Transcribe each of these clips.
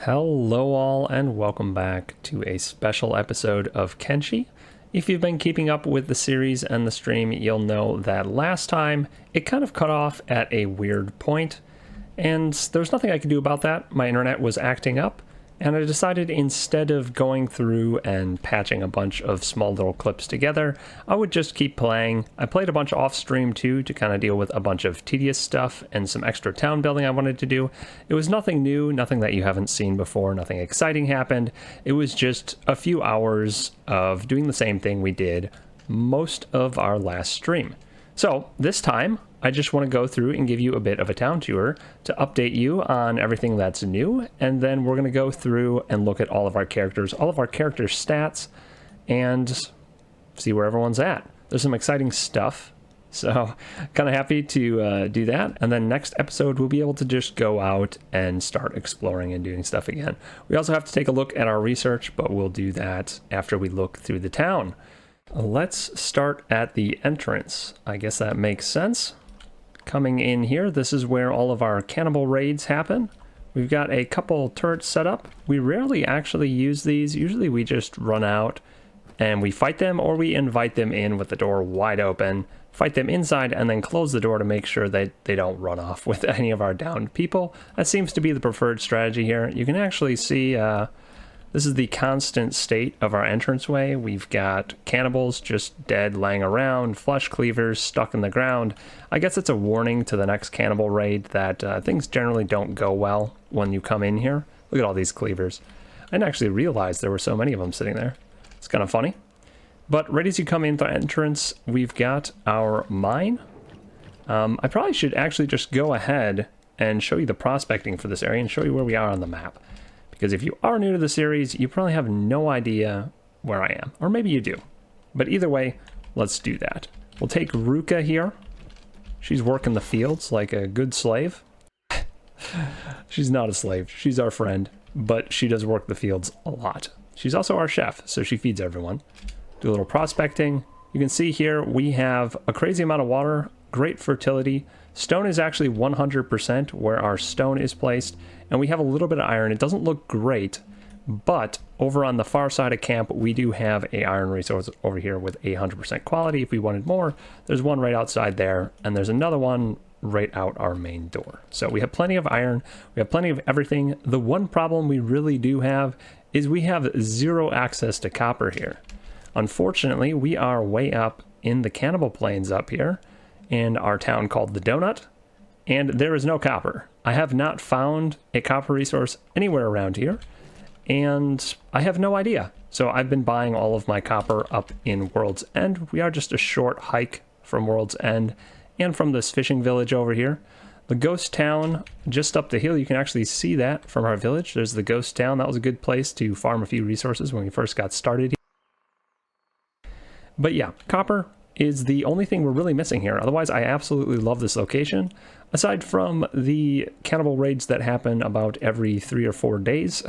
Hello all and welcome back to a special episode of Kenshi. If you've been keeping up with the series and the stream, you'll know that last time it kind of cut off at a weird point, and there's nothing I could do about that. My internet was acting up, and I decided instead of going through and patching a bunch of small little clips together, I would just keep playing. I played a bunch off stream too to kind of deal with a bunch of tedious stuff and some extra town building I wanted to do. It was nothing new, nothing that you haven't seen before, nothing exciting happened. It was just a few hours of doing the same thing we did most of our last stream. So this time, I just want to go through and give you a bit of a town tour to update you on everything that's new, and then we're going to go through and look at all of our characters, all of our character stats, and see where everyone's at. There's some exciting stuff, so kind of happy to do that, and then next episode we'll be able to just go out and start exploring and doing stuff again. We also have to take a look at our research, but we'll do that after we look through the town. Let's start at the entrance. I guess that makes sense. Coming in here, this is where all of our cannibal raids happen. We've got a couple turrets set up. We rarely actually use these. Usually we just run out and we fight them, or we invite them in with the door wide open, fight them inside, and then close the door to make sure that they don't run off with any of our downed people. That seems to be the preferred strategy here. You can actually see this is the constant state of our entranceway. We've got cannibals just dead laying around, flesh cleavers stuck in the ground. I guess it's a warning to the next cannibal raid that things generally don't go well when you come in here. Look at all these cleavers. I didn't actually realize there were so many of them sitting there. It's kind of funny. But right as you come in the entrance, we've got our mine. I probably should actually just go ahead and show you the prospecting for this area and show you where we are on the map. Because if you are new to the series, you probably have no idea where I am. Or maybe you do. But either way, let's do that. We'll take Ruka here. She's working the fields like a good slave. She's not a slave. She's our friend. But she does work the fields a lot. She's also our chef, so she feeds everyone. Do a little prospecting. You can see here we have a crazy amount of water, great fertility. Stone is actually 100% where our stone is placed, and we have a little bit of iron. It doesn't look great, but over on the far side of camp, we do have a iron resource over here with 100% quality. If we wanted more, there's one right outside there, and there's another one right out our main door. So we have plenty of iron. We have plenty of everything. The one problem we really do have is we have zero access to copper here. Unfortunately, we are way up in the Cannibal Plains up here, in our town called the Donut, and there is no copper. I have not found a copper resource anywhere around here, and I have no idea. So I've been buying all of my copper up in World's End. We are just a short hike from World's End and from this fishing village over here. The ghost town just up the hill, you can actually see that from our village. There's the ghost town. That was a good place to farm a few resources when we first got started here. But yeah, copper is the only thing we're really missing here. Otherwise, I absolutely love this location. Aside from the cannibal raids that happen about every 3 or 4 days,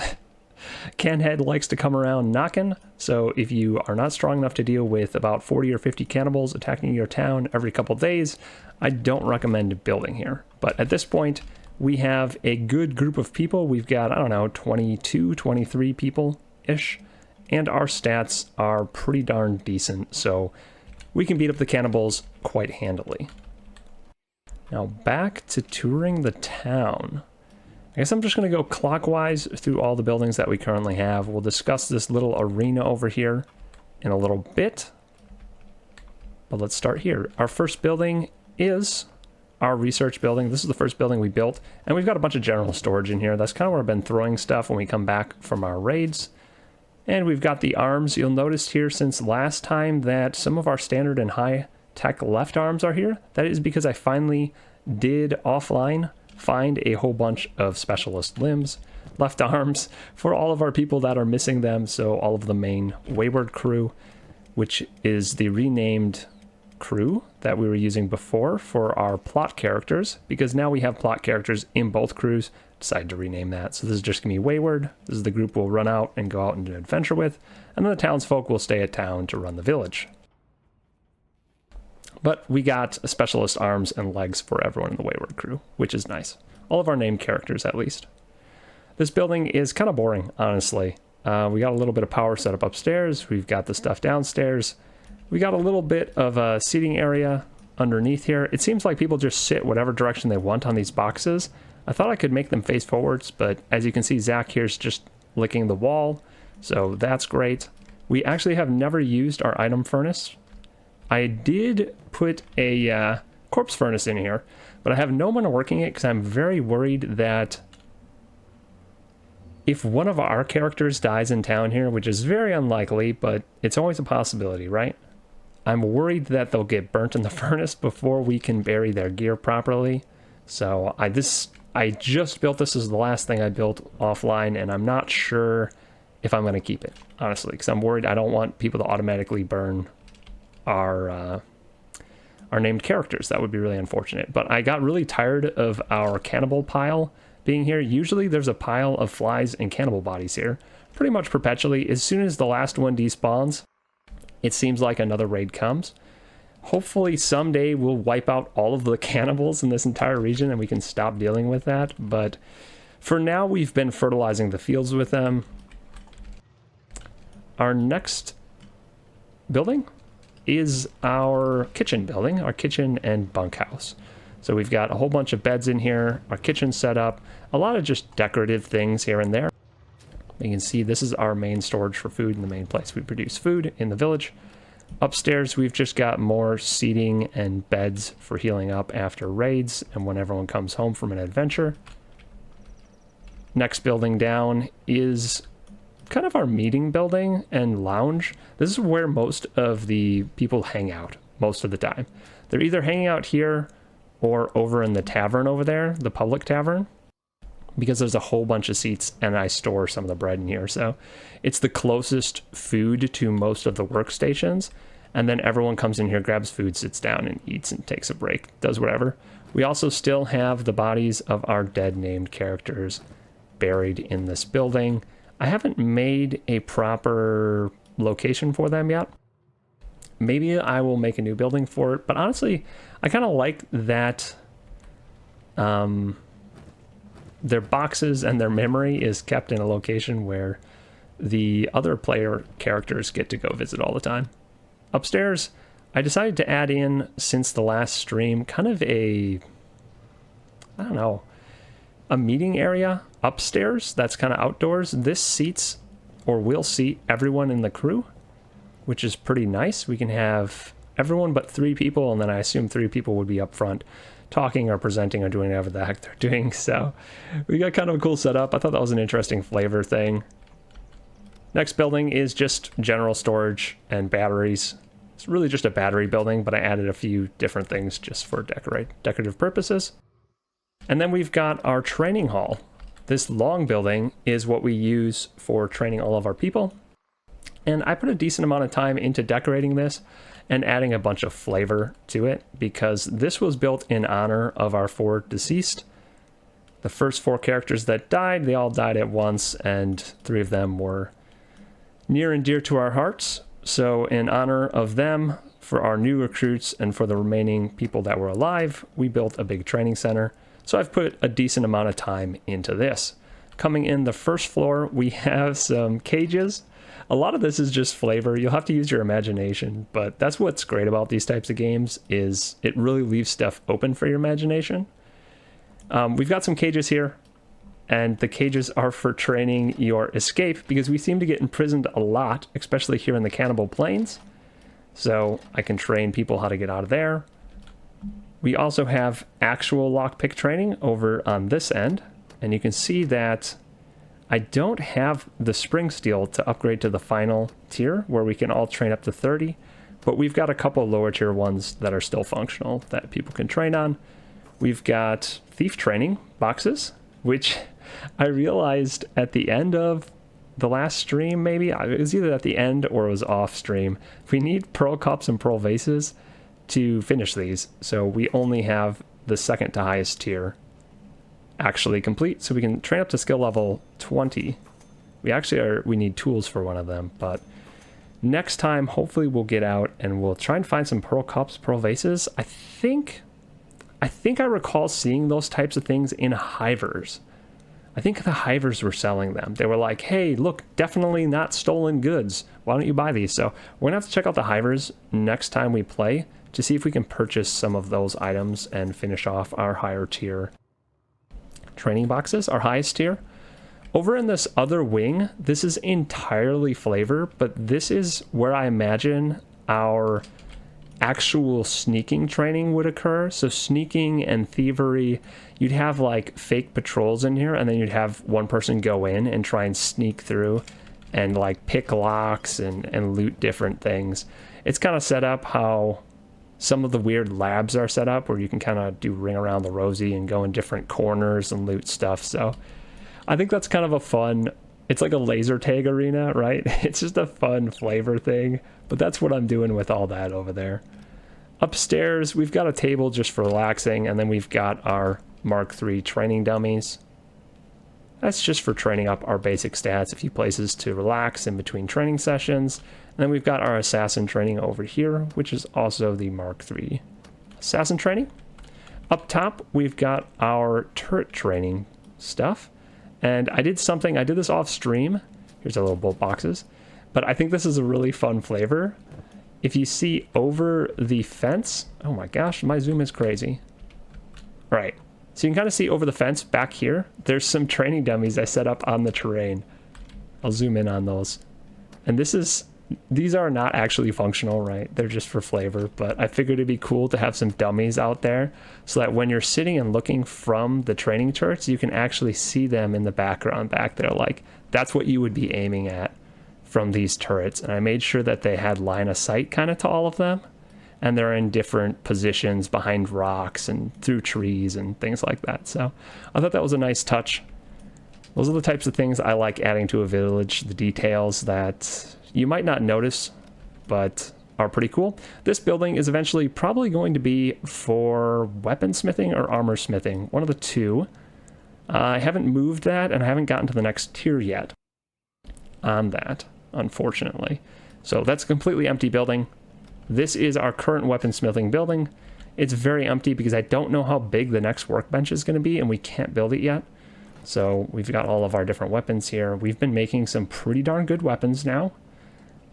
Canhead likes to come around knocking, so if you are not strong enough to deal with about 40 or 50 cannibals attacking your town every couple days, I don't recommend building here. But at this point, we have a good group of people. We've got, I don't know, 22, 23 people-ish, and our stats are pretty darn decent, so we can beat up the cannibals quite handily. Now back to touring the town. I guess I'm just going to go clockwise through all the buildings that we currently have. We'll discuss this little arena over here in a little bit. But let's start here. Our first building is our research building. This is the first building we built, and we've got a bunch of general storage in here. That's kind of where I've been throwing stuff when we come back from our raids. And we've got the arms. You'll notice here since last time that some of our standard and high-tech left arms are here. That is because I finally did offline find a whole bunch of specialist limbs, left arms, for all of our people that are missing them. So all of the main Wayward crew, which is the renamed crew that we were using before for our plot characters, because now we have plot characters in both crews. Decided to rename that. So this is just going to be Wayward. This is the group we'll run out and go out and do an adventure with. And then the townsfolk will stay at town to run the village. But we got specialist arms and legs for everyone in the Wayward crew, which is nice. All of our named characters, at least. This building is kind of boring, honestly. We got a little bit of power set up upstairs. We've got the stuff downstairs. We got a little bit of a seating area underneath here. It seems like people just sit whatever direction they want on these boxes. I thought I could make them face forwards, but as you can see, Zach here's just licking the wall, so that's great. We actually have never used our item furnace. I did put a corpse furnace in here, but I have no one working it because I'm very worried that if one of our characters dies in town here, which is very unlikely, but it's always a possibility, right? I'm worried that they'll get burnt in the furnace before we can bury their gear properly. So I just built this as the last thing I built offline, and I'm not sure if I'm going to keep it, honestly, because I'm worried I don't want people to automatically burn our named characters. That would be really unfortunate. But I got really tired of our cannibal pile being here. Usually there's a pile of flies and cannibal bodies here pretty much perpetually. As soon as the last one despawns, it seems like another raid comes. Hopefully someday we'll wipe out all of the cannibals in this entire region and we can stop dealing with that. But for now, we've been fertilizing the fields with them. Our next building is our kitchen building, our kitchen and bunkhouse. So we've got a whole bunch of beds in here, our kitchen set up, a lot of just decorative things here and there. You can see this is our main storage for food in the main place we produce food in the village. Upstairs, we've just got more seating and beds for healing up after raids and when everyone comes home from an adventure. Next building down is kind of our meeting building and lounge. This is where most of the people hang out most of the time. They're either hanging out here or over in the tavern over there, the public tavern, because there's a whole bunch of seats and I store some of the bread in here. So it's the closest food to most of the workstations. And then everyone comes in here, grabs food, sits down and eats and takes a break, does whatever. We also still have the bodies of our dead named characters buried in this building. I haven't made a proper location for them yet. Maybe I will make a new building for it, but honestly, I kind of like that their boxes and their memory is kept in a location where the other player characters get to go visit all the time. Upstairs, I decided to add in, since the last stream, kind of a meeting area upstairs that's kind of outdoors. This seats, or will seat, everyone in the crew, which is pretty nice. We can have everyone but 3 people, and then I assume 3 people would be up front talking or presenting or doing whatever the heck they're doing. So we got kind of a cool setup. I thought that was an interesting flavor thing. Next building is just general storage and batteries. It's really just a battery building, but I added a few different things just for decorative purposes. And then we've got our training hall. This long building is what we use for training all of our people. And I put a decent amount of time into decorating this and adding a bunch of flavor to it, because this was built in honor of our 4 deceased. The first 4 characters that died, they all died at once, and 3 of them were near and dear to our hearts. So in honor of them, for our new recruits and for the remaining people that were alive, we built a big training center. So I've put a decent amount of time into this. Coming in the first floor, we have some cages. A lot of this is just flavor. You'll have to use your imagination, but that's what's great about these types of games, is it really leaves stuff open for your imagination. We've got some cages here, and the cages are for training your escape, because we seem to get imprisoned a lot, especially here in the Cannibal Plains. So I can train people how to get out of there. We also have actual lockpick training over on this end, and you can see that I don't have the spring steel to upgrade to the final tier where we can all train up to 30, but we've got a couple lower tier ones that are still functional that people can train on. We've got thief training boxes, which I realized at the end of the last stream, maybe it was either at the end or it was off stream. We need pearl cups and pearl vases to finish these, so we only have the second to highest tier actually complete, so we can train up to skill level 20. We need tools for one of them, but next time hopefully we'll get out and we'll try and find some pearl cups, pearl vases. I think I recall seeing those types of things in hivers. I think the hivers were selling them. They were like, hey, look, definitely not stolen goods. Why don't you buy these? So we're gonna have to check out the hivers next time we play to see if we can purchase some of those items and finish off our higher tier training boxes, our highest tier. Over in this other wing, this is entirely flavor, but this is where I imagine our actual sneaking training would occur. So sneaking and thievery, you'd have like fake patrols in here, and then you'd have one person go in and try and sneak through and like pick locks and loot different things. It's kind of set up how some of the weird labs are set up, where you can kind of do ring around the rosy and go in different corners and loot stuff. So I think that's kind of a fun, it's like a laser tag arena, right? It's just a fun flavor thing, but that's what I'm doing with all that over there. Upstairs, we've got a table just for relaxing, and then we've got our Mark III training dummies. That's just for training up our basic stats, a few places to relax in between training sessions. And then we've got our assassin training over here, which is also the Mark III assassin training. Up top, we've got our turret training stuff. And I did this off stream. Here's our little bolt boxes. But I think this is a really fun flavor. If you see over the fence, oh my gosh, my zoom is crazy. All right, so you can kind of see over the fence back here, there's some training dummies I set up on the terrain. I'll zoom in on those. And these are not actually functional, right? They're just for flavor, but I figured it'd be cool to have some dummies out there so that when you're sitting and looking from the training turrets, you can actually see them in the background back there. Like, that's what you would be aiming at from these turrets. And I made sure that they had line of sight kind of to all of them, and they're in different positions behind rocks and through trees and things like that. So I thought that was a nice touch. Those are the types of things I like adding to a village, the details that you might not notice, but are pretty cool. This building is eventually probably going to be for weaponsmithing or armor smithing, one of the two. I haven't moved that, and I haven't gotten to the next tier yet on that, unfortunately. So that's a completely empty building. This is our current weaponsmithing building. It's very empty because I don't know how big the next workbench is going to be, and we can't build it yet. So we've got all of our different weapons here. We've been making some pretty darn good weapons now.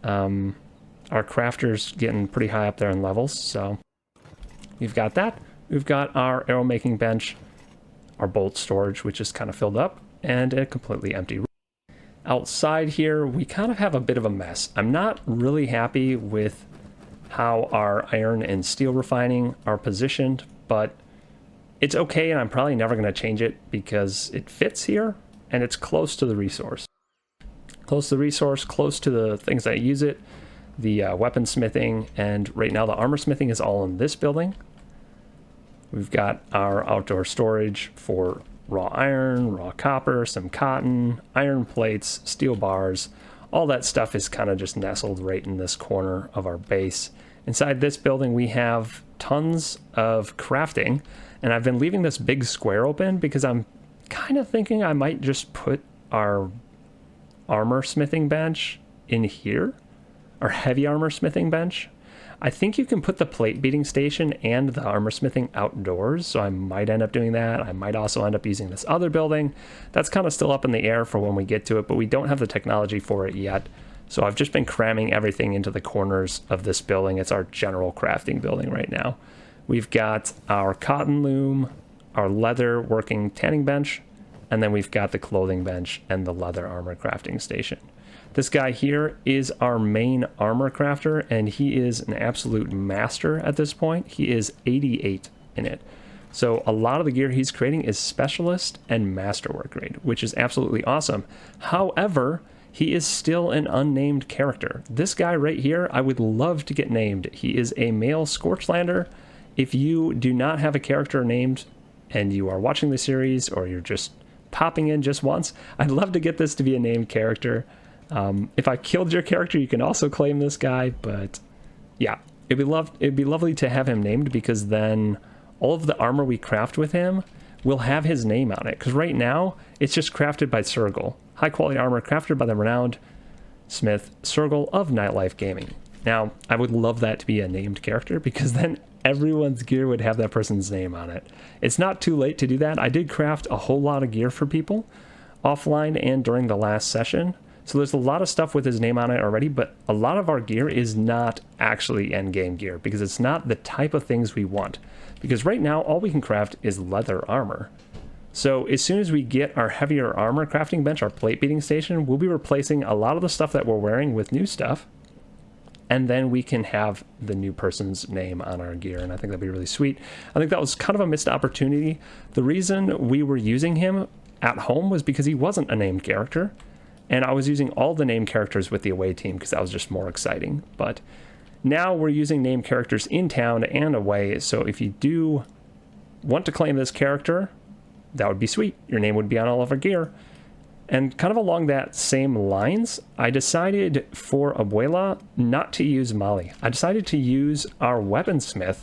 Our crafter's getting pretty high up there in levels, so we've got that. We've got our arrow making bench, our bolt storage, which is kind of filled up, and a completely empty room. Outside here, we kind of have a bit of a mess. I'm not really happy with how our iron and steel refining are positioned, but it's okay, and I'm probably never going to change it because it fits here, and it's close to the resource. Close to the resource, close to the things that use it, the weaponsmithing, and right now the armor smithing is all in this building. We've got our outdoor storage for raw iron, raw copper, some cotton, iron plates, steel bars. All that stuff is kind of just nestled right in this corner of our base. Inside this building, we have tons of crafting, and I've been leaving this big square open because I'm kind of thinking I might just put our armor smithing bench in here, our heavy armor smithing bench. I think you can put the plate beating station and the armor smithing outdoors, so I might end up doing that. I might also end up using this other building. That's kind of still up in the air for when we get to it, but we don't have the technology for it yet. So I've just been cramming everything into the corners of this building. It's our general crafting building right now. We've got our cotton loom, our leather working tanning bench, and then we've got the clothing bench and the leather armor crafting station. This guy here is our main armor crafter, and he is an absolute master at this point. He is 88 in it. So a lot of the gear he's creating is specialist and masterwork grade, which is absolutely awesome. However, he is still an unnamed character. This guy right here, I would love to get named. He is a male Scorchlander. If you do not have a character named and you are watching the series, or you're just popping in just once, I'd love to get this to be a named character. If I killed your character, you can also claim this guy, but yeah, it'd be lovely to have him named, because then all of the armor we craft with him will have his name on it. Because right now, it's just crafted by Sergal. High quality armor crafted by the renowned smith Sergal of Nightlife Gaming. Now, I would love that to be a named character, because then everyone's gear would have that person's name on it. It's not too late to do that. I did craft a whole lot of gear for people, offline and during the last session. So there's a lot of stuff with his name on it already, but a lot of our gear is not actually endgame gear because it's not the type of things we want. Because right now, all we can craft is leather armor. So as soon as we get our heavier armor crafting bench, our plate beating station, we'll be replacing a lot of the stuff that we're wearing with new stuff. And then we can have the new person's name on our gear, and I think that'd be really sweet. I think that was kind of a missed opportunity. The reason we were using him at home was because he wasn't a named character, and I was using all the named characters with the away team because that was just more exciting. But now we're using named characters in town and away, so if you do want to claim this character, that would be sweet. Your name would be on all of our gear. And kind of along that same lines, I decided for Abuela not to use Molly. I decided to use our weaponsmith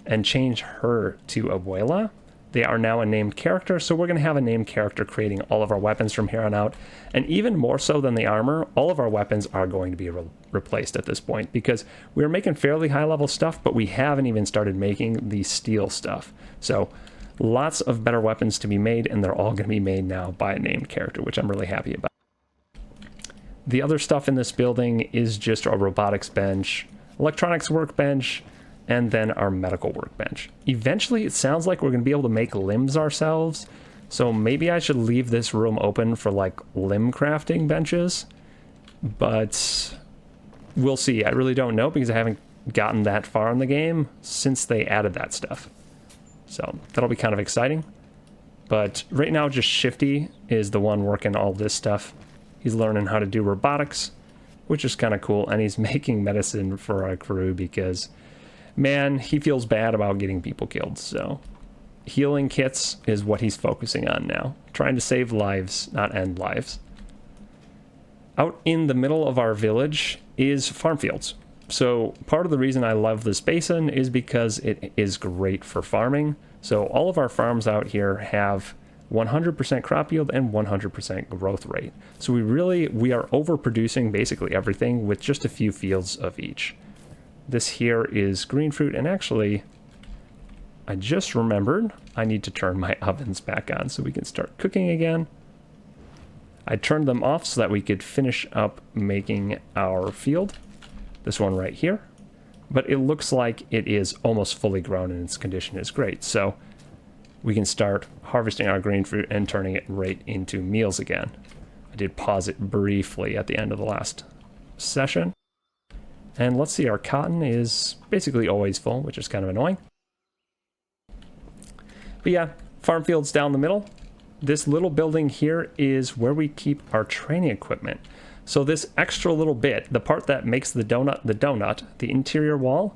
and change her to Abuela. They are now a named character, so we're going to have a named character creating all of our weapons from here on out. And even more so than the armor, all of our weapons are going to be replaced at this point because we were making fairly high-level stuff, but we haven't even started making the steel stuff. So lots of better weapons to be made, and they're all going to be made now by a named character, which I'm really happy about. The other stuff in this building is just our robotics bench, electronics workbench, and then our medical workbench. Eventually, it sounds like we're going to be able to make limbs ourselves, so maybe I should leave this room open for like limb crafting benches, but we'll see. I really don't know because I haven't gotten that far in the game since they added that stuff. So that'll be kind of exciting. But right now, just Shifty is the one working all this stuff. He's learning how to do robotics, which is kind of cool. And he's making medicine for our crew because, man, he feels bad about getting people killed. So healing kits is what he's focusing on now. Trying to save lives, not end lives. Out in the middle of our village is farm fields. So part of the reason I love this basin is because it is great for farming. So all of our farms out here have 100% crop yield and 100% growth rate. So we are overproducing basically everything with just a few fields of each. This here is green fruit, and actually I just remembered I need to turn my ovens back on so we can start cooking again. I turned them off so that we could finish up making our field. This one right here, but it looks like it is almost fully grown and its condition is great. So we can start harvesting our green fruit and turning it right into meals again. I did pause it briefly at the end of the last session. And let's see, our cotton is basically always full, which is kind of annoying. But yeah, farm fields down the middle. This little building here is where we keep our training equipment. So this extra little bit, the part that makes the donut, the interior wall,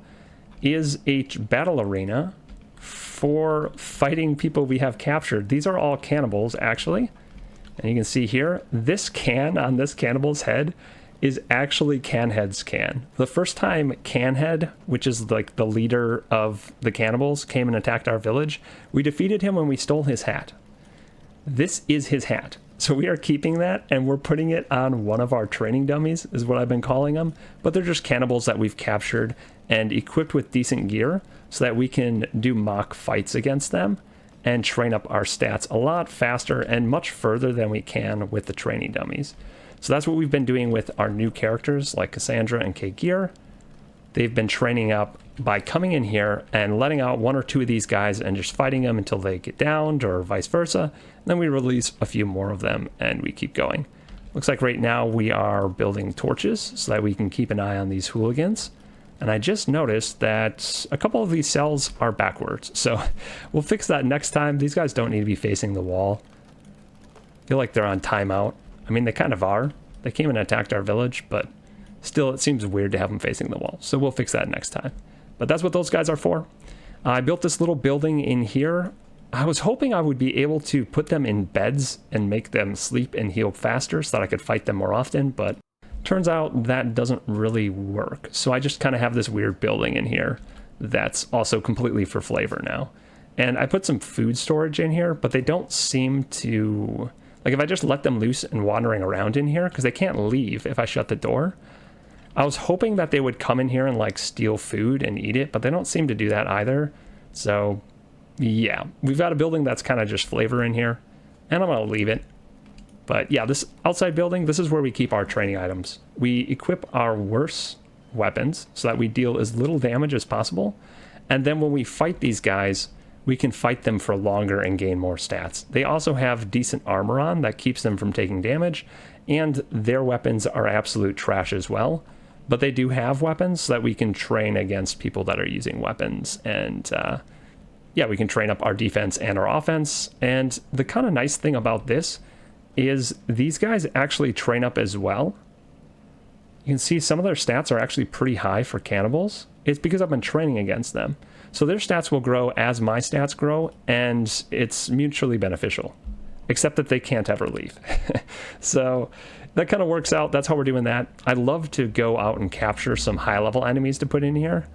is a battle arena for fighting people we have captured. These are all cannibals, actually. And you can see here, this can on this cannibal's head is actually Canhead's can. The first time Canhead, which is like the leader of the cannibals, came and attacked our village, we defeated him when we stole his hat. This is his hat. So we are keeping that, and we're putting it on one of our training dummies, is what I've been calling them. But they're just cannibals that we've captured and equipped with decent gear so that we can do mock fights against them and train up our stats a lot faster and much further than we can with the training dummies. So that's what we've been doing with our new characters like Cassandra and Kay Gear. They've been training up by coming in here and letting out one or two of these guys and just fighting them until they get downed, or vice versa. And then we release a few more of them and we keep going. Looks like right now we are building torches so that we can keep an eye on these hooligans. And I just noticed that a couple of these cells are backwards. So we'll fix that next time. These guys don't need to be facing the wall. I feel like they're on timeout. I mean, they kind of are. They came and attacked our village, but still it seems weird to have them facing the wall. So we'll fix that next time. But that's what those guys are for. I built this little building in here. I was hoping I would be able to put them in beds and make them sleep and heal faster so that I could fight them more often, but turns out that doesn't really work. So I just kind of have this weird building in here that's also completely for flavor now. And I put some food storage in here, but they don't seem to... Like, if I just let them loose and wandering around in here, because they can't leave if I shut the door, I was hoping that they would come in here and, like, steal food and eat it, but they don't seem to do that either. So, yeah, we've got a building that's kind of just flavor in here, and I'm going to leave it. But yeah, this outside building, this is where we keep our training items. We equip our worse weapons so that we deal as little damage as possible. And then when we fight these guys, we can fight them for longer and gain more stats. They also have decent armor on that keeps them from taking damage, and their weapons are absolute trash as well. But they do have weapons so that we can train against people that are using weapons. And yeah, we can train up our defense and our offense. And the kind of nice thing about this is these guys actually train up as well. You can see some of their stats are actually pretty high for cannibals. It's because I've been training against them. So their stats will grow as my stats grow, and it's mutually beneficial, except that they can't ever leave. So that kind of works out. That's how we're doing that. I'd love to go out and capture some high-level enemies to put in here.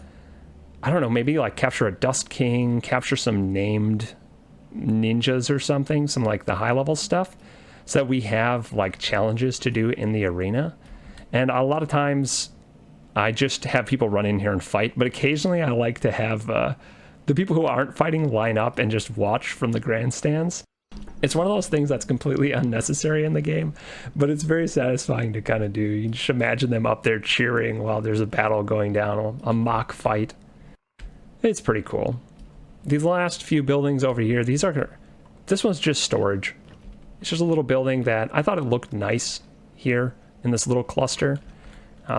I don't know, maybe like capture a Dust King, capture some named ninjas or something, some like the high-level stuff, so that we have like challenges to do in the arena. And a lot of times I just have people run in here and fight, but occasionally I like to have the people who aren't fighting line up and just watch from the grandstands. It's one of those things that's completely unnecessary in the game, but it's very satisfying to kind of do. You just imagine them up there cheering while there's a battle going down, a mock fight. It's pretty cool. These last few buildings over here, this one's just storage. It's just a little building that I thought it looked nice here in this little cluster.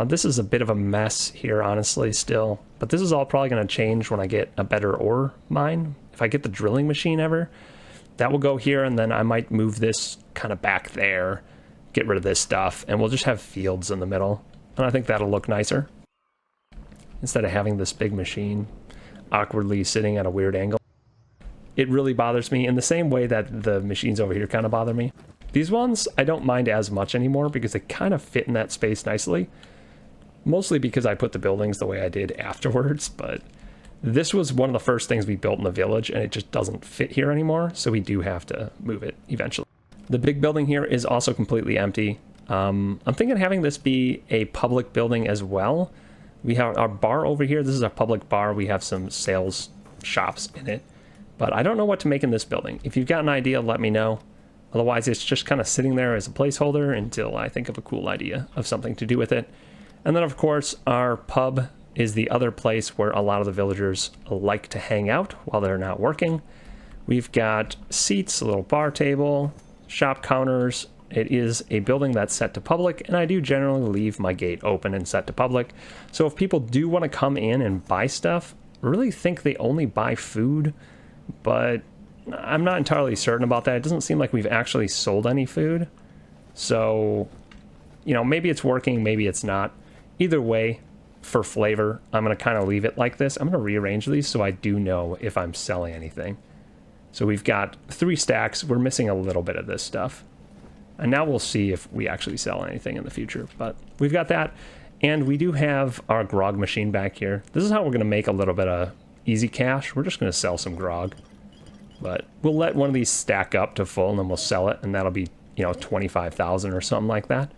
This is a bit of a mess here, honestly, still. But this is all probably going to change when I get a better ore mine. If I get the drilling machine ever, that will go here, and then I might move this kind of back there, get rid of this stuff, and we'll just have fields in the middle. And I think that'll look nicer, instead of having this big machine awkwardly sitting at a weird angle. It really bothers me in the same way that the machines over here kind of bother me. These ones, I don't mind as much anymore because they kind of fit in that space nicely. Mostly because I put the buildings the way I did afterwards, but this was one of the first things we built in the village, and it just doesn't fit here anymore, so we do have to move it eventually. The big building here is also completely empty. I'm thinking of having this be a public building as well. We have our bar over here. This is a public bar. We have some sales shops in it, but I don't know what to make in this building. If you've got an idea, let me know. Otherwise, it's just kind of sitting there as a placeholder until I think of a cool idea of something to do with it. And then, of course, our pub is the other place where a lot of the villagers like to hang out while they're not working. We've got seats, a little bar table, shop counters. It is a building that's set to public, and I do generally leave my gate open and set to public. So if people do want to come in and buy stuff, I really think they only buy food, but I'm not entirely certain about that. It doesn't seem like we've actually sold any food. So, you know, maybe it's working, maybe it's not. Either way, for flavor, I'm going to kind of leave it like this. I'm going to rearrange these so I do know if I'm selling anything. So we've got 3 stacks. We're missing a little bit of this stuff. And now we'll see if we actually sell anything in the future. But we've got that. And we do have our grog machine back here. This is how we're going to make a little bit of easy cash. We're just going to sell some grog. But we'll let one of these stack up to full, and then we'll sell it. And that'll be, you know, 25,000 or something like that.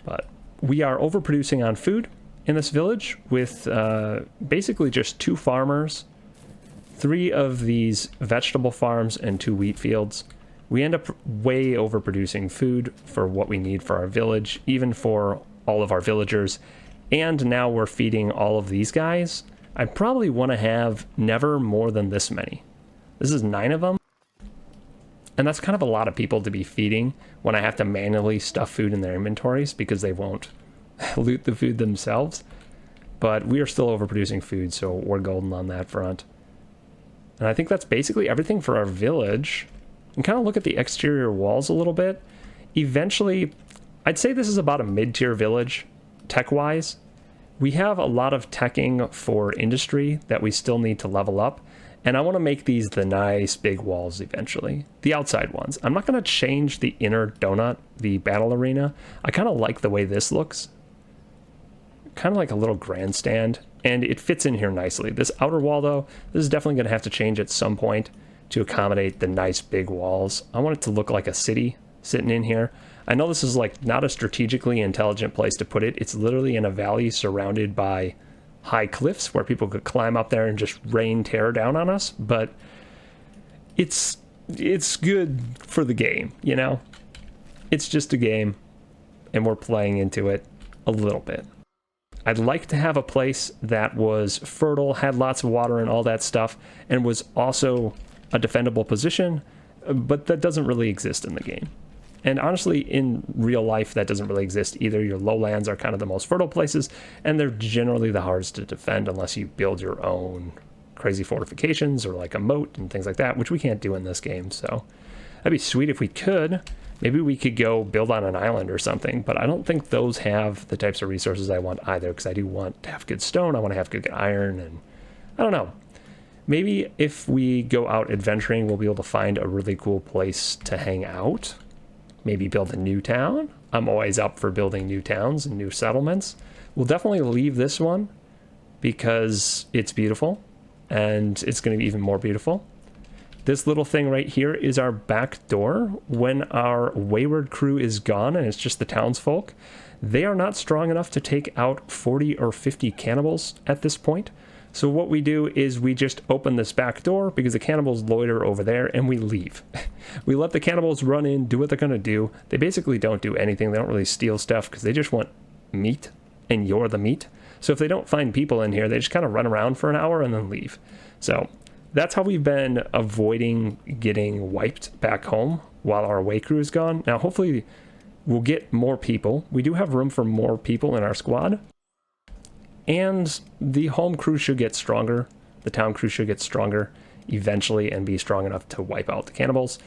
But we are overproducing on food in this village with basically just 2 farmers, 3 of these vegetable farms, and 2 wheat fields. We end up way overproducing food for what we need for our village, even for all of our villagers. And now we're feeding all of these guys. I probably want to have never more than this many. This is 9 of them. And that's kind of a lot of people to be feeding when I have to manually stuff food in their inventories because they won't loot the food themselves. But we are still overproducing food, so we're golden on that front. And I think that's basically everything for our village. And kind of look at the exterior walls a little bit. Eventually, I'd say this is about a mid-tier village, tech-wise. We have a lot of teching for industry that we still need to level up. And I want to make these the nice big walls eventually. The outside ones. I'm not going to change the inner donut, the battle arena. I kind of like the way this looks. Kind of like a little grandstand. And it fits in here nicely. This outer wall, though, this is definitely going to have to change at some point to accommodate the nice big walls. I want it to look like a city sitting in here. I know this is like not a strategically intelligent place to put it. It's literally in a valley surrounded by high cliffs where people could climb up there and just rain terror down on us, but it's good for the game, you know? It's just a game, and we're playing into it a little bit. I'd like to have a place that was fertile, had lots of water and all that stuff, and was also a defendable position, but that doesn't really exist in the game. And honestly, in real life, that doesn't really exist either. Your lowlands are kind of the most fertile places, and they're generally the hardest to defend unless you build your own crazy fortifications or like a moat and things like that, which we can't do in this game. So that'd be sweet if we could. Maybe we could go build on an island or something, but I don't think those have the types of resources I want either, because I do want to have good stone, I want to have good iron, and I don't know. Maybe if we go out adventuring, we'll be able to find a really cool place to hang out. Maybe build a new town. I'm always up for building new towns and new settlements. We'll definitely leave this one because it's beautiful, and it's going to be even more beautiful. This little thing right here is our back door. When our wayward crew is gone and it's just the townsfolk, they are not strong enough to take out 40 or 50 cannibals at this point. So what we do is we just open this back door because the cannibals loiter over there, and we leave. We let the cannibals run in, do what they're going to do. They basically don't do anything. They don't really steal stuff because they just want meat, and you're the meat. So if they don't find people in here, they just kind of run around for an hour and then leave. So that's how we've been avoiding getting wiped back home while our away crew is gone. Now, hopefully we'll get more people. We do have room for more people in our squad. And the home crew should get stronger. The town crew should get stronger eventually and be strong enough to wipe out the cannibals.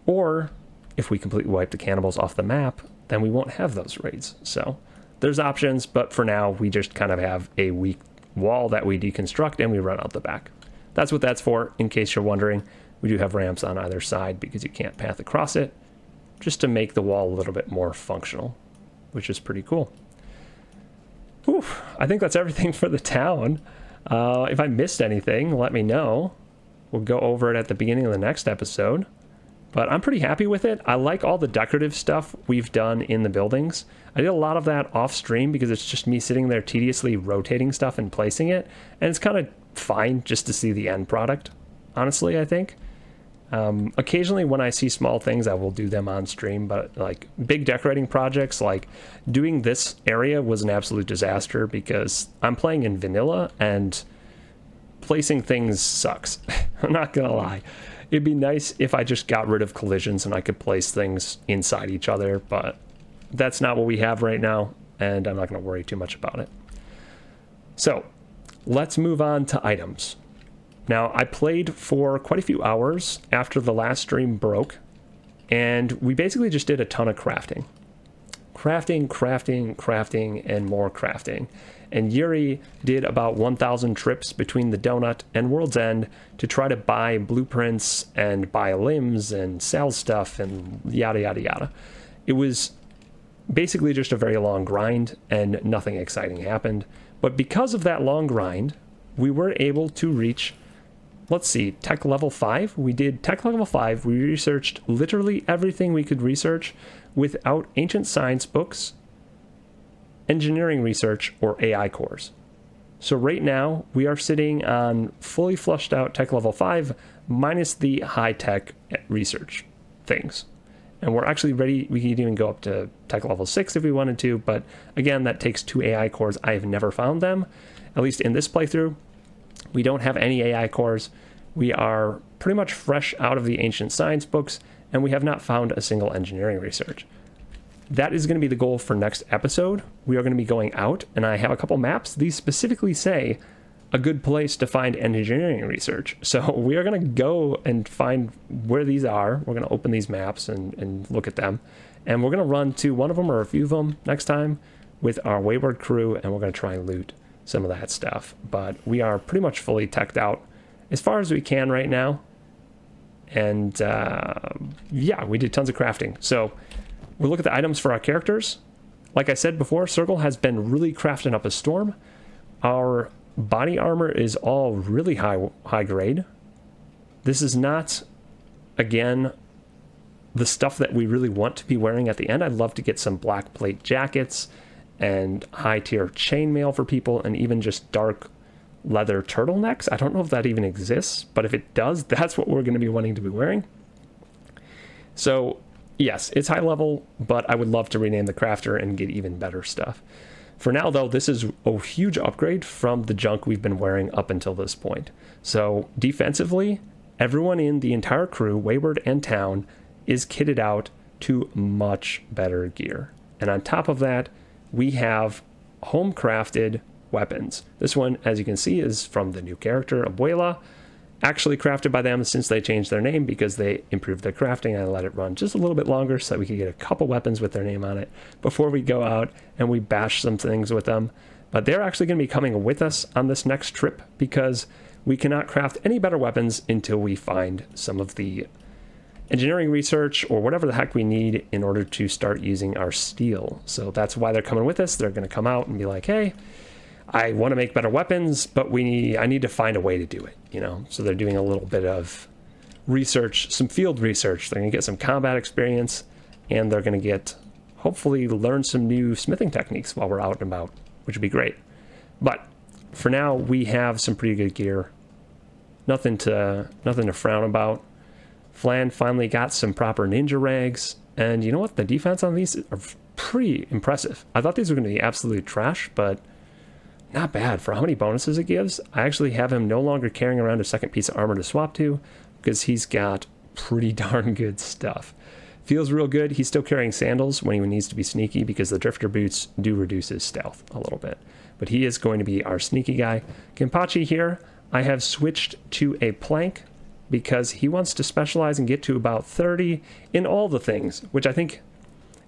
Or if we completely wipe the cannibals off the map, then we won't have those raids. So there's options, but for now, we just kind of have a weak wall that we deconstruct and we run out the back. That's what that's for, in case you're wondering. We do have ramps on either side because you can't path across it, just to make the wall a little bit more functional, which is pretty cool. Whew, I think that's everything for the town. If I missed anything, let me know. We'll go over it at the beginning of the next episode. But I'm pretty happy with it. I like all the decorative stuff we've done in the buildings. I did a lot of that off stream because it's just me sitting there tediously rotating stuff and placing it. And it's kind of fine just to see the end product, honestly, I think. Occasionally when I see small things, I will do them on stream, but like big decorating projects, like doing this area was an absolute disaster because I'm playing in vanilla and placing things sucks. I'm not gonna lie. It'd be nice if I just got rid of collisions and I could place things inside each other, but that's not what we have right now, and I'm not gonna worry too much about it. So let's move on to items. Now, I played for quite a few hours after the last stream broke, and we basically just did a ton of crafting. Crafting, and more crafting. And Yuri did about 1,000 trips between the Donut and World's End to try to buy blueprints and buy limbs and sell stuff and yada, yada, yada. It was basically just a very long grind, and nothing exciting happened. But because of that long grind, we were able to reach, let's see, tech level 5. We did tech level 5. We researched literally everything we could research without ancient science books, engineering research, or AI cores. So right now, we are sitting on fully flushed out tech level 5 minus the high tech research things. And we're actually ready. We could even go up to tech level 6 if we wanted to. But again, that takes 2 AI cores. I have never found them, at least in this playthrough. We don't have any AI cores. We are pretty much fresh out of the ancient science books, and we have not found a single engineering research. That is going to be the goal for next episode. We are going to be going out, and I have a couple maps. These specifically say a good place to find engineering research. So we are going to go and find where these are. We're going to open these maps and look at them. And we're going to run to one of them or a few of them next time with our wayward crew, and we're going to try and loot some of that stuff. But we are pretty much fully teched out as far as we can right now. And yeah, we did tons of crafting. So we'll look at the items for our characters. Like I said before, Circle has been really crafting up a storm. Our body armor is all really high grade. This is not, again, the stuff that we really want to be wearing at the end. I'd love to get some black plate jackets and high tier chainmail for people, and even just dark leather turtlenecks. I don't know if that even exists, but if it does, that's what we're going to be wanting to be wearing. So Yes, it's high level, but I would love to rename the crafter and get even better stuff. For now, though, this is a huge upgrade from the junk we've been wearing up until this point. So defensively, everyone in the entire crew, Wayward and Town, is kitted out to much better gear. And on top of that, we have home crafted weapons. This one, as you can see, is from the new character, Abuela, actually crafted by them since they changed their name because they improved their crafting. I let it run just a little bit longer so that we could get a couple weapons with their name on it before we go out and we bash some things with them. But they're actually going to be coming with us on this next trip because we cannot craft any better weapons until we find some of the engineering research or whatever the heck we need in order to start using our steel. So that's why they're coming with us. They're going to come out and be like, hey, I want to make better weapons, but I need to find a way to do it, you know? So they're doing a little bit of research, some field research. They're going to get some combat experience, and they're going to hopefully learn some new smithing techniques while we're out and about, which would be great. But for now, we have some pretty good gear. Nothing to frown about. Flan finally got some proper ninja rags, and you know what? The defense on these are pretty impressive. I thought these were going to be absolutely trash, but not bad for how many bonuses it gives. I actually have him no longer carrying around a second piece of armor to swap to because he's got pretty darn good stuff. Feels real good. He's still carrying sandals when he needs to be sneaky because the drifter boots do reduce his stealth a little bit. But he is going to be our sneaky guy. Kenpachi here, I have switched to a plank because he wants to specialize and get to about 30 in all the things, which I think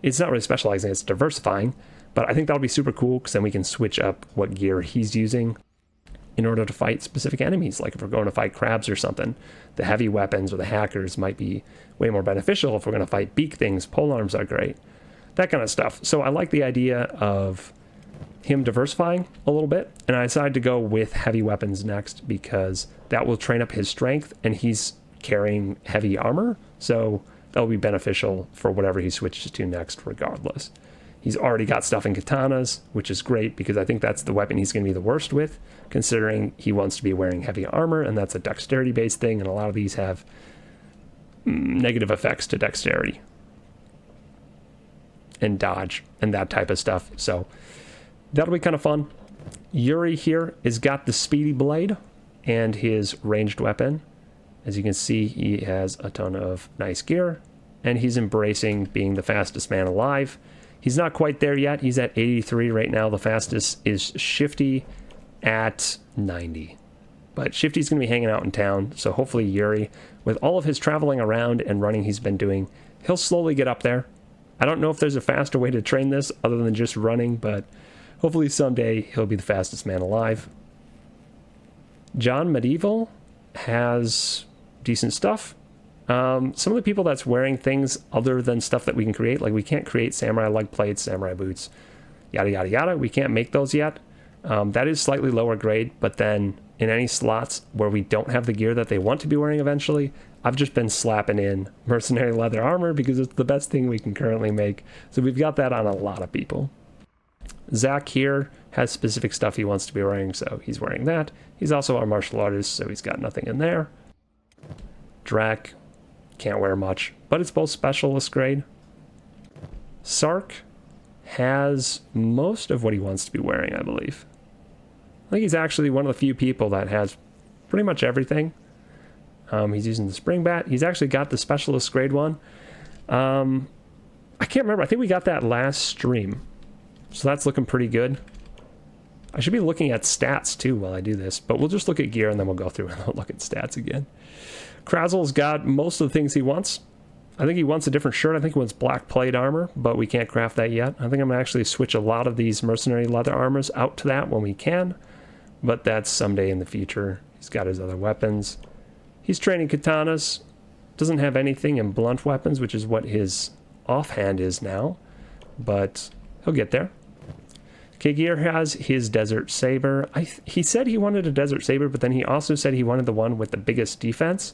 it's not really specializing, it's diversifying. But I think that'll be super cool because then we can switch up what gear he's using in order to fight specific enemies. Like if we're going to fight crabs or something, the heavy weapons or the hackers might be way more beneficial. If we're going to fight beak things, pole arms are great. That kind of stuff. So I like the idea of him diversifying a little bit. And I decided to go with heavy weapons next because that will train up his strength, and he's carrying heavy armor. So that'll be beneficial for whatever he switches to next regardless. He's already got stuff in katanas, which is great because I think that's the weapon he's going to be the worst with, considering he wants to be wearing heavy armor, and that's a dexterity-based thing, and a lot of these have negative effects to dexterity and dodge and that type of stuff. So that'll be kind of fun. Yuri here has got the speedy blade and his ranged weapon. As you can see, he has a ton of nice gear, and he's embracing being the fastest man alive. He's not quite there yet. He's at 83 right now. The fastest is Shifty at 90. But Shifty's going to be hanging out in town, so hopefully Yuri, with all of his traveling around and running he's been doing, he'll slowly get up there. I don't know if there's a faster way to train this other than just running, but hopefully someday he'll be the fastest man alive. John Medieval has decent stuff. Some of the people that's wearing things other than stuff that we can create, like we can't create samurai leg plates, samurai boots, yada, yada, yada. We can't make those yet. That is slightly lower grade, but then in any slots where we don't have the gear that they want to be wearing eventually, I've just been slapping in mercenary leather armor because it's the best thing we can currently make. So we've got that on a lot of people. Zach here has specific stuff he wants to be wearing, so he's wearing that. He's also our martial artist, so he's got nothing in there. Drac can't wear much, but it's both specialist grade. Sark has most of what he wants to be wearing, I believe. I think he's actually one of the few people that has pretty much everything. He's using the spring bat. He's actually got the specialist grade one. I can't remember. I think we got that last stream. So that's looking pretty good. I should be looking at stats too while I do this, but we'll just look at gear and then we'll go through and look at stats again. Krazel's got most of the things he wants. I think he wants a different shirt. I think he wants black plate armor, but we can't craft that yet. I think I'm going to actually switch a lot of these mercenary leather armors out to that when we can, but that's someday in the future. He's got his other weapons. He's training katanas. Doesn't have anything in blunt weapons, which is what his offhand is now, but he'll get there. Kagir has his Desert Saber. He said he wanted a Desert Saber, but then he also said he wanted the one with the biggest defense,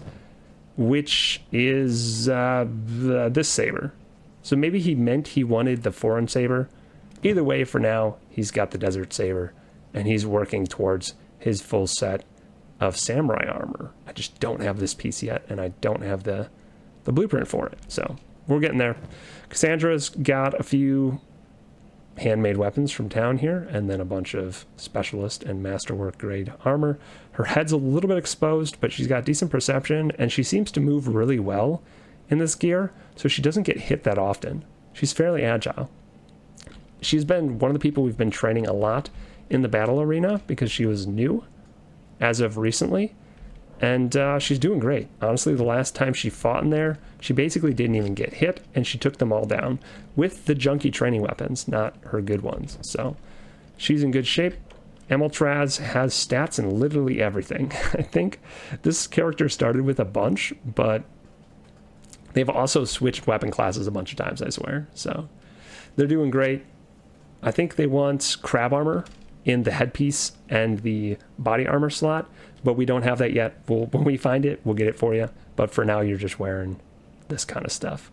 which is this saber. So maybe he meant he wanted the foreign saber. Either way, for now, he's got the Desert Saber, and he's working towards his full set of samurai armor. I just don't have this piece yet, and I don't have the blueprint for it. So we're getting there. Cassandra's got a few handmade weapons from town here, and then a bunch of specialist and masterwork grade armor. Her head's a little bit exposed, but she's got decent perception, and she seems to move really well in this gear, so she doesn't get hit that often. She's fairly agile. She's been one of the people we've been training a lot in the battle arena because she was new as of recently, and she's doing great. Honestly, the last time she fought in there, she basically didn't even get hit, and she took them all down with the junky training weapons, not her good ones. So she's in good shape. Emiltraz has stats in literally everything. I think this character started with a bunch, but they've also switched weapon classes a bunch of times, I swear. So they're doing great. I think they want crab armor in the headpiece and the body armor slot, but we don't have that yet. When we find it, we'll get it for you. But for now, you're just wearing this kind of stuff.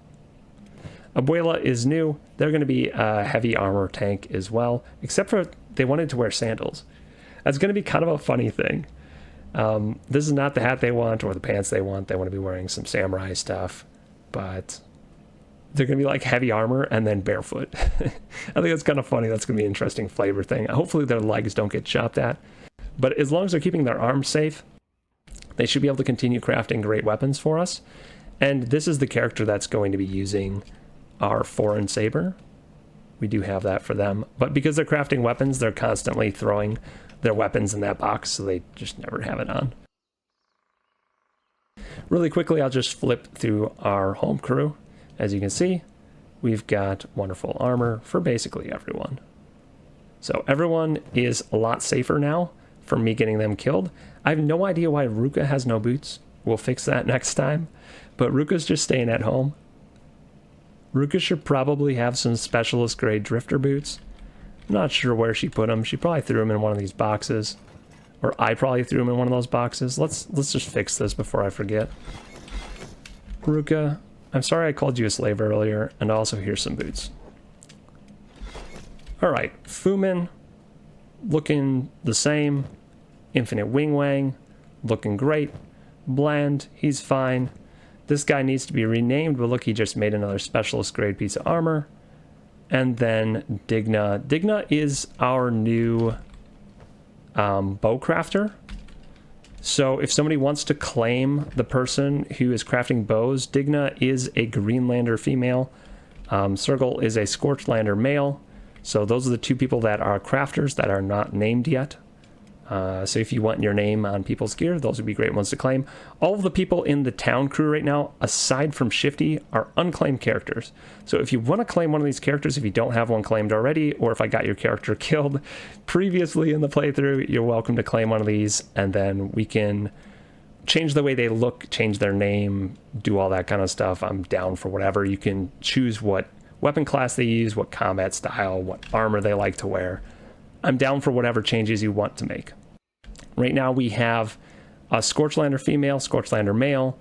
Abuela is new. They're going to be a heavy armor tank as well, except for they wanted to wear sandals. That's going to be kind of a funny thing. This is not the hat they want or the pants they want. They want to be wearing some samurai stuff, but they're going to be like heavy armor and then barefoot. I think that's kind of funny. That's going to be an interesting flavor thing. Hopefully their legs don't get chopped at. But as long as they're keeping their arms safe, they should be able to continue crafting great weapons for us. And this is the character that's going to be using our foreign saber. We do have that for them. But because they're crafting weapons, they're constantly throwing their weapons in that box, so they just never have it on. Really quickly, I'll just flip through our home crew. As you can see, we've got wonderful armor for basically everyone. So everyone is a lot safer now from me getting them killed. I have no idea why Ruka has no boots. We'll fix that next time. But Ruka's just staying at home. Ruka should probably have some specialist grade drifter boots. I'm not sure where she put them. She probably threw them in one of these boxes. Or I probably threw them in one of those boxes. Let's just fix this before I forget. Ruka, I'm sorry I called you a slave earlier, and also here's some boots. Alright, Fumin, looking the same. Infinite Wing Wang, looking great. Bland, he's fine. This guy needs to be renamed, but look, he just made another specialist grade piece of armor. And then Digna. Digna is our new bow crafter. So if somebody wants to claim the person who is crafting bows, Digna is a Greenlander female. Circle is a Scorchlander male. So those are the two people that are crafters that are not named yet. So if you want your name on people's gear, those would be great ones to claim. All of the people in the town crew right now, aside from Shifty, are unclaimed characters. So if you want to claim one of these characters, if you don't have one claimed already, or if I got your character killed previously in the playthrough, you're welcome to claim one of these, and then we can change the way they look, change their name, do all that kind of stuff. I'm down for whatever. You can choose what weapon class they use, what combat style, what armor they like to wear. I'm down for whatever changes you want to make. Right now we have a Scorchlander female, Scorchlander male,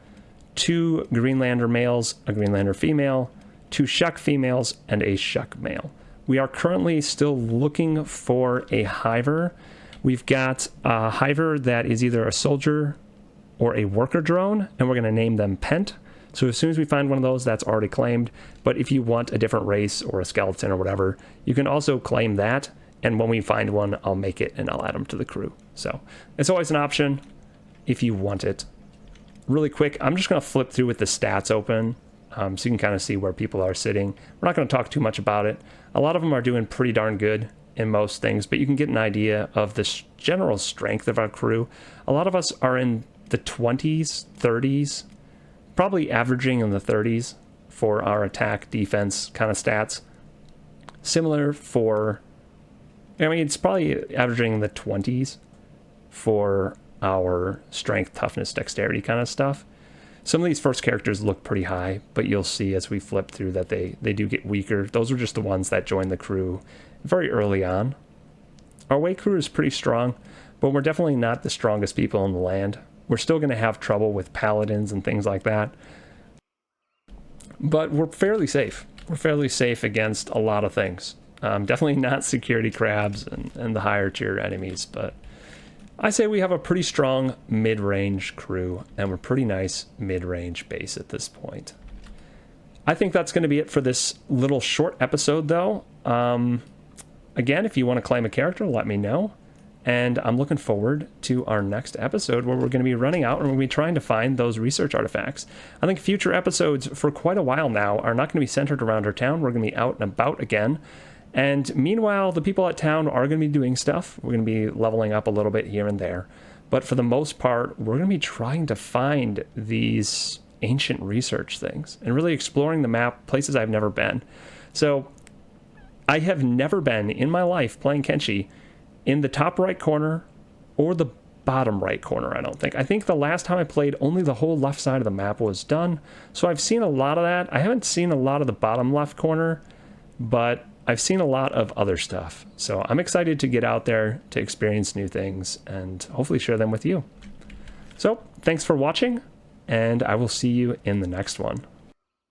2 Greenlander males, a Greenlander female, 2 Shuck females, and a Shuck male. We are currently still looking for a Hiver. We've got a Hiver that is either a soldier or a worker drone, and we're going to name them Pent. So as soon as we find one of those, that's already claimed. But if you want a different race or a skeleton or whatever, you can also claim that. And when we find one, I'll make it and I'll add them to the crew. So it's always an option if you want it. Really quick, I'm just going to flip through with the stats open so you can kind of see where people are sitting. We're not going to talk too much about it. A lot of them are doing pretty darn good in most things, but you can get an idea of the general strength of our crew. A lot of us are in the 20s, 30s, probably averaging in the 30s for our attack, defense kind of stats. Similar for... I mean, it's probably averaging in the 20s for our strength, toughness, dexterity kind of stuff. Some of these first characters look pretty high, but you'll see as we flip through that they do get weaker. Those are just the ones that joined the crew very early on. Our way crew is pretty strong, but we're definitely not the strongest people in the land. We're still going to have trouble with paladins and things like that. But we're fairly safe. We're fairly safe against a lot of things. Definitely not security crabs and the higher tier enemies, but I say we have a pretty strong mid-range crew, and we're pretty nice mid-range base at this point. I think that's going to be it for this little short episode, though. Again, if you want to claim a character, let me know. And I'm looking forward to our next episode where we're going to be running out and we're going to be trying to find those research artifacts. I think future episodes for quite a while now are not going to be centered around our town. We're going to be out and about again. And meanwhile, the people at town are going to be doing stuff. We're going to be leveling up a little bit here and there. But for the most part, we're going to be trying to find these ancient research things and really exploring the map, places I've never been. So I have never been in my life playing Kenshi in the top right corner or the bottom right corner, I don't think. I think the last time I played, only the whole left side of the map was done. So I've seen a lot of that. I haven't seen a lot of the bottom left corner, but I've seen a lot of other stuff. So I'm excited to get out there to experience new things and hopefully share them with you. So thanks for watching, and I will see you in the next one.